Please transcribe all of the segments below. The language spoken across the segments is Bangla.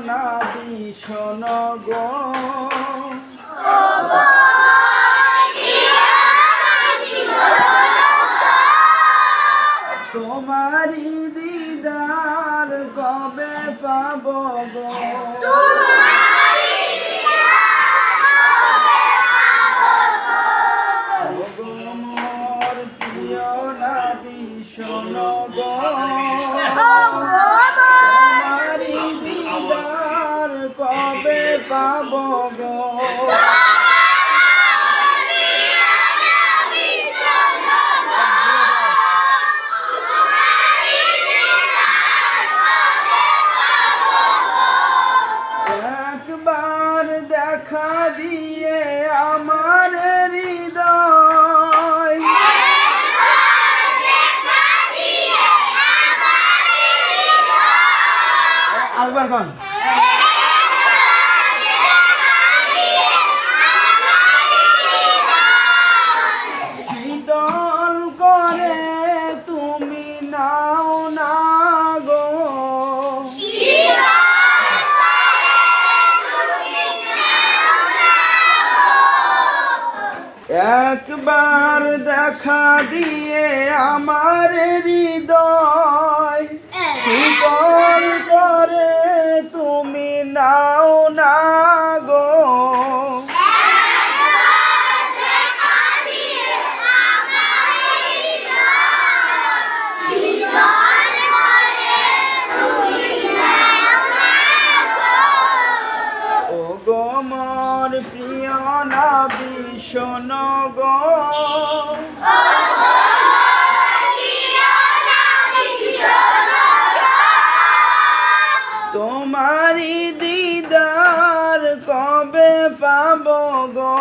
নাবি শোনো গো তোমারি দিদার কবে পাবো গো মোর প্রিয় নাবি শোনো গো তোমারি দিদার কবে পাবো গো একবার দেখা দিয়ে আমার হৃদয় আরেকবার কোন শীতল করে তুমি নাও না গো একবার দেখা দিয়ে আমার হৃদয় শীতল করে তুমি নাও না গো ও গো মোর প্রিয় নাবি শোনো গো তোমারি দিদার কবে পাবো গো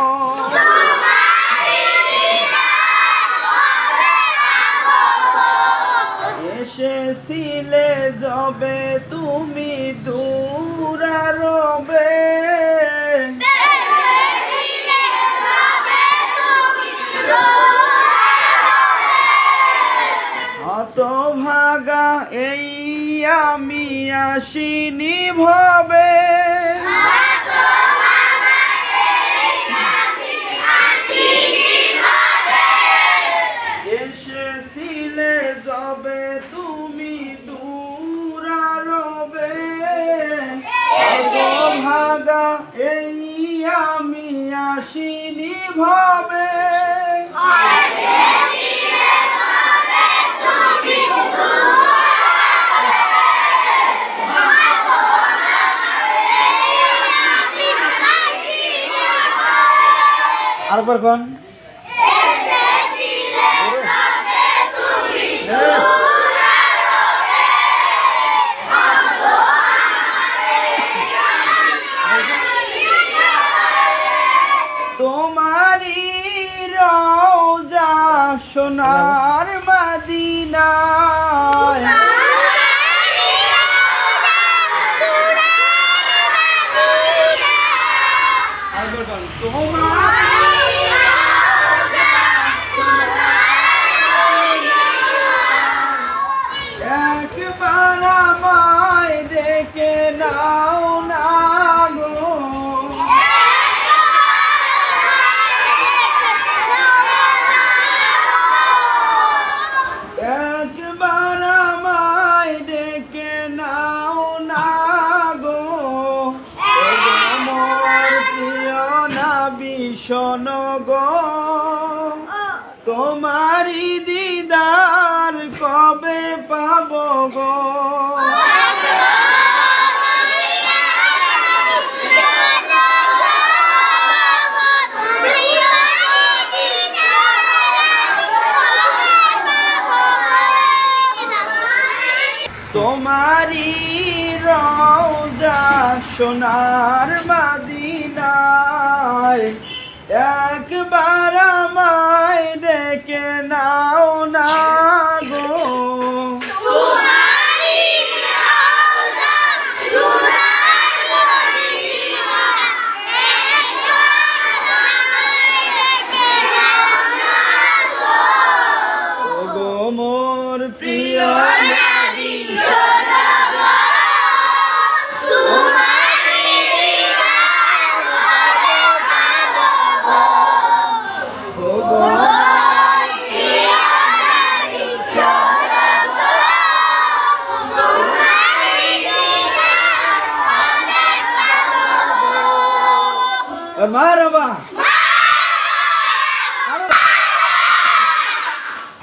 এসেছিলে যবে তুমি দূর রবে হতভাগা এই আমি আসিনি ভবে এসেছিলে যবে তুমি দূর রবে হতভাগা এই আমি আসিনি ভবে আরেকবার কোন তোমারি রওজা সোনার মদিনায় একবার আমায় ডেকে নাও না গো একবার আমায় ডেকে নাও না গো মোর প্রিয় নাবি শোনো গো তোমারি দিদার কবে পাবো গো তোমারি রওজা সোনার মদিনায় একবার আমায় ডেকে নাও না গো মোর প্রিয় নাবি শোনো গো মারবা